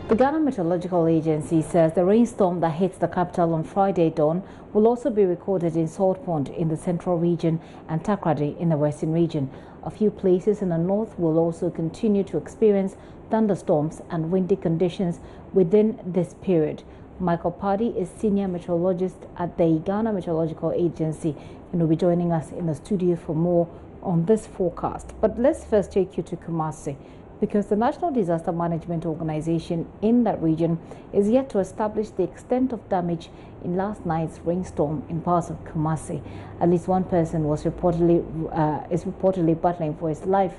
The Ghana Meteorological Agency says the rainstorm that hits the capital on Friday dawn will also be recorded in Salt Pond in the central region and Takrady in the western region. A few places in the north will also continue to experience thunderstorms and windy conditions within this period. Michael Paddy is senior meteorologist at the Ghana Meteorological Agency and will be joining us in the studio for more on this forecast. But let's first take you to Kumasi, because the National Disaster Management Organization in that region is yet to establish the extent of damage in last night's rainstorm in parts of Kumasi. At least one person was reportedly battling for his life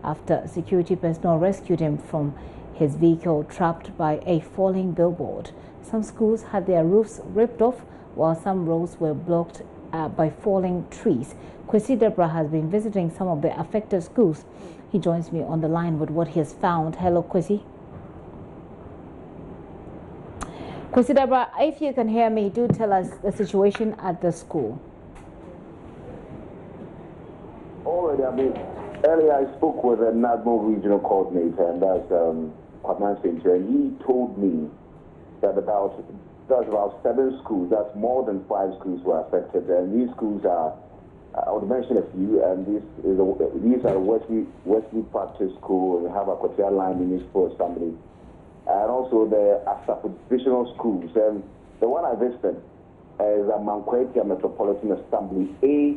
after security personnel rescued him from his vehicle trapped by a falling billboard. Some schools had their roofs ripped off, while some roads were blocked by falling trees. Kwesi Debra has been visiting some of the affected schools. He joins me on the line with what he has found. Hello, Kwesi. Kwesi Debra, if you can hear me, do tell us the situation at the school. Already, earlier I spoke with a national regional coordinator, and that's Kwatman Center, and he told me that about 7 schools, that's more than 5 schools were affected, and these schools are, I would mention a few, and these are Wesley Practice School, we have a Kotia Line Municipal Assembly, and also the Asafo Divisional Schools. And the one I visited is a Mankwetia Metropolitan Assembly A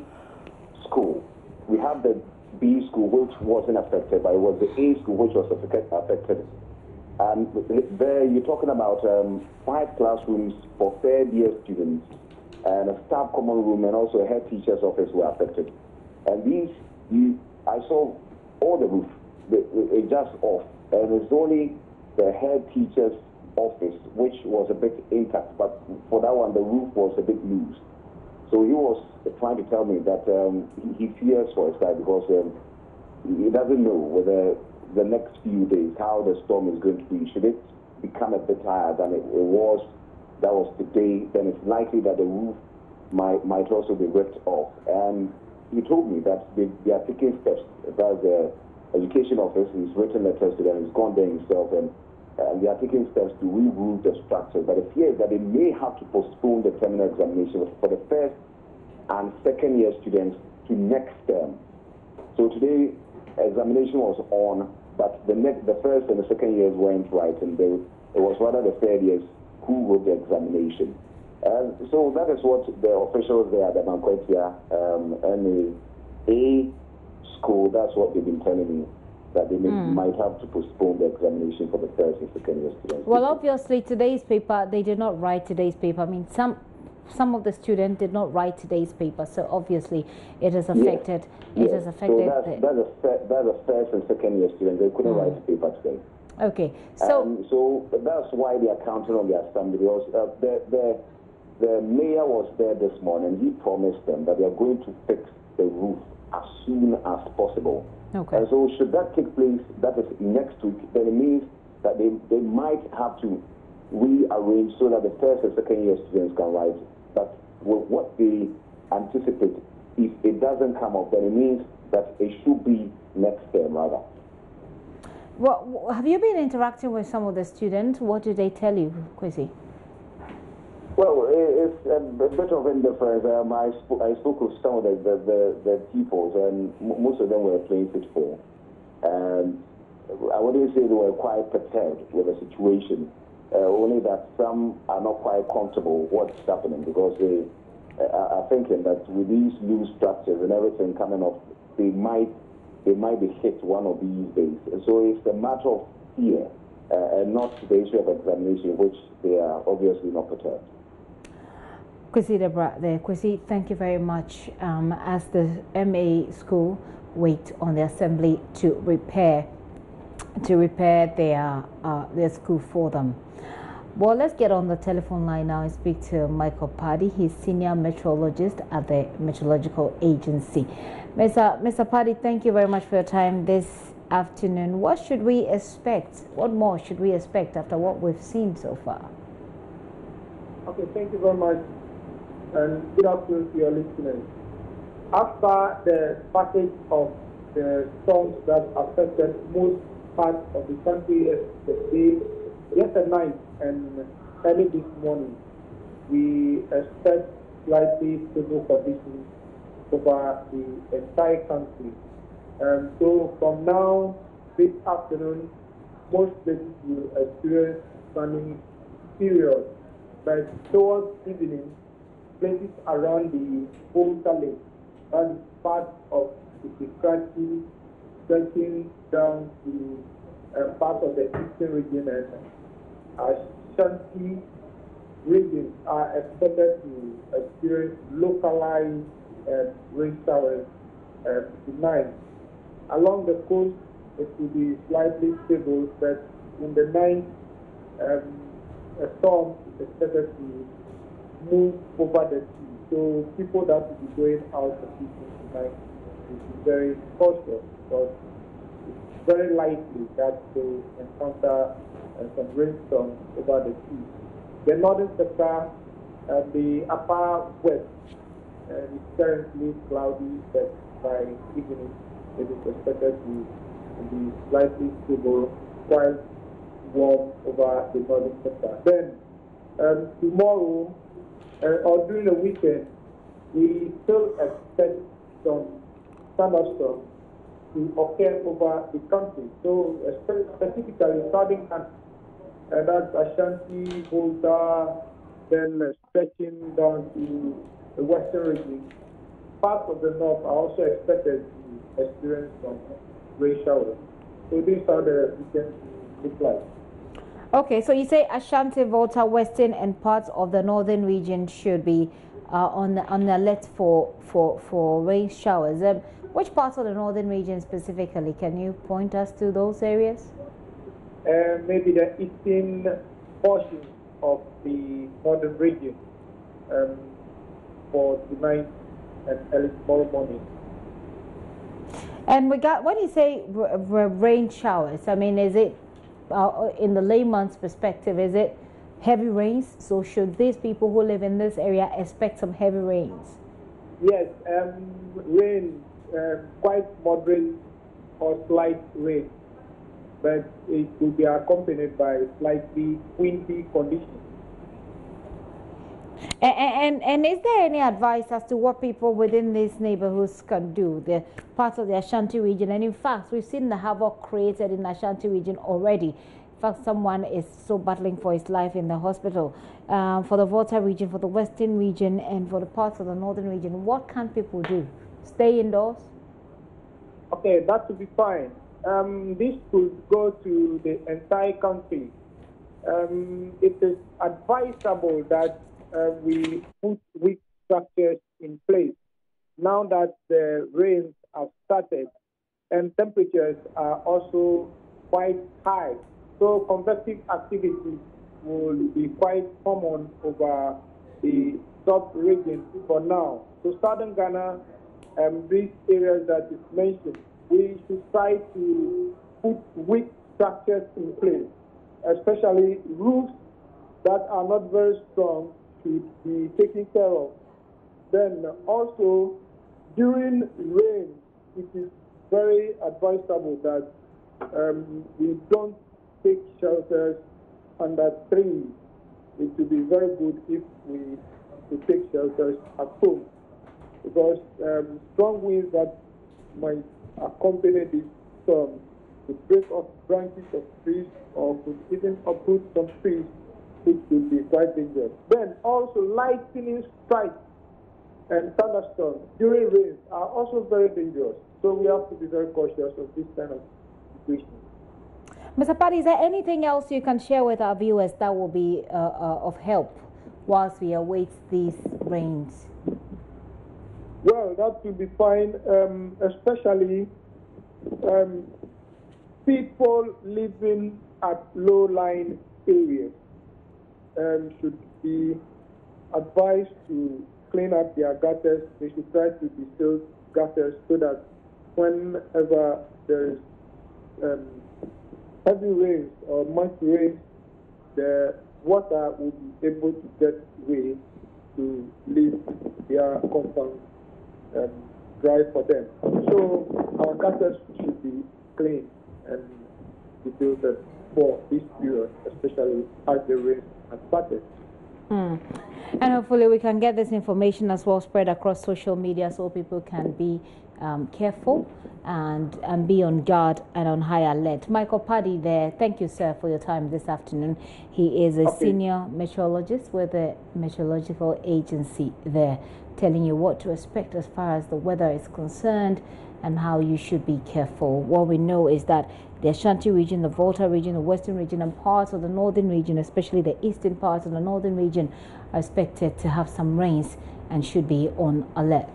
school. We have the B school, which wasn't affected, but it was the A school which was affected. And there you're talking about 5 classrooms for third-year students, and a staff common room, and also a head teacher's office were affected. And I saw all the roof, it just off, and it's only the head teacher's office which was a bit intact, but for that one the roof was a bit loose. So he was trying to tell me that he fears for his life because he doesn't know whether the next few days how the storm is going to be. Should it become a bit higher than it was? That was the day, then it's likely that the roof might also be ripped off. And he told me that they are taking steps. That's the education office, he's written letters to them, he's gone there himself, and they are taking steps to re-roof the structure. But the fear is that they may have to postpone the terminal examination for the first and second year students to next term. So today, examination was on, but the first and the second years weren't right, and it was rather the third years who wrote the examination. So that is what the officials there at the Mankwetia A school, that's what they've been telling me, that they might have to postpone the examination for the first and second year students. Well, obviously today's paper, they did not write today's paper. I mean, some of the students did not write today's paper, so obviously it has affected. Yes. It has affected. So that's a first and second year student. They couldn't write the paper today. Okay, so so that's why they are counting on the assembly. Because the mayor was there this morning. He promised them that they are going to fix the roof as soon as possible. Okay. And so should that take place, that is next week, then it means that they might have to rearrange so that the first and second year students can write. But what they anticipate, if it doesn't come up, then it means that it should be next term rather. Well, have you been interacting with some of the students? What do they tell you, Kwesi? Well, it's a bit of indifference. I spoke with some of the pupils, and most of them were playing football. And I wouldn't say they were quite perturbed with the situation, only that some are not quite comfortable what's happening, because they are thinking that with these loose structures and everything coming off, they might be hit one of these days. And so it's a matter of fear and not the issue of examination, which they are obviously not perturbed. Kwesi Debra there. Kwesi, thank you very much. As the MA school wait on the assembly to repair their school for them. Well, let's get on the telephone line now and speak to Michael Paddy. He's senior meteorologist at the Meteorological Agency. Mr. Paddy, thank you very much for your time this afternoon. What should we expect? What more should we expect after what we've seen so far? Okay, thank you very much, and good afternoon to your listeners. After the passage of the storms that affected most parts of the country yesterday, yesterday night and early this morning, we expect slightly stable conditions over the entire country. So from now, this afternoon, most places will experience sunny periods, but towards evening, places around the Volta Lake, that is part of the Kranti, stretching down to part of the eastern region and Ashanti regions are expected to experience localized rain showers tonight. Along the coast, it will be slightly stable, but in the night, a storm is expected to move over the sea. So people that will be going out of fishing tonight will be very cautious because it's very likely that they will encounter some rainstorms over the sea. The northern sector and the upper west is currently cloudy, but by evening it is expected to be slightly stable, quite warm over the northern sector. Then tomorrow or during the weekend, we still expect some thunderstorms to occur over the country. So specifically southern country, that's Ashanti, Volta, then stretching down to the western region. Parts of the north are also expected to experience some rain showers. So this is how the weekend looks like. Okay, so you say Ashanti, Volta, Western, and parts of the northern region should be on the alert for rain showers. Which parts of the northern region specifically? Can you point us to those areas? Maybe the eastern portion of the northern region for tonight and early tomorrow morning. And when you say rain showers, I mean, is it in the layman's perspective, is it heavy rains? So should these people who live in this area expect some heavy rains? Yes, rain, quite moderate or slight rain, but it will be accompanied by slightly windy conditions. And is there any advice as to what people within these neighborhoods can do, the parts of the Ashanti region? And in fact, we've seen the havoc created in the Ashanti region already. In fact, someone is so battling for his life in the hospital. For the Volta region, for the Western region, and for the parts of the Northern region, what can people do? Stay indoors? Okay, that would be fine. This could go to the entire country. It is advisable that we put weak structures in place now that the rains have started and temperatures are also quite high. So convective activity will be quite common over the sub-region for now. So southern Ghana, these areas that is mentioned, we should try to put weak structures in place, especially roofs that are not very strong should be taken care of. Then also, during rain, it is very advisable that we don't take shelters under trees. It would be very good if we could take shelters at home, because strong winds that might accompany this storm could break off branches of trees or could even uproot some trees, which could be quite dangerous. Then also lightning strikes and thunderstorms during rains are also very dangerous. So we have to be very cautious of this kind of situation. Mr. Paddy, is there anything else you can share with our viewers that will be of help whilst we await these rains? Well, that will be fine, especially people living at low-lying areas should be advised to clean up their gutters. They should try to distill gutters so that whenever there is heavy rains or much rain, the water will be able to get way to leave their compound dry for them. So our gutters should be clean and distilled. for this period, especially as the rain has started. And hopefully we can get this information as well spread across social media so people can be careful and be on guard and on high alert. Michael Paddy there, thank you, sir, for your time this afternoon. He is a senior meteorologist with the Meteorological Agency there, telling you what to expect as far as the weather is concerned and how you should be careful. What we know is that the Ashanti region, the Volta region, the western region, and parts of the northern region, especially the eastern parts of the northern region, are expected to have some rains and should be on alert.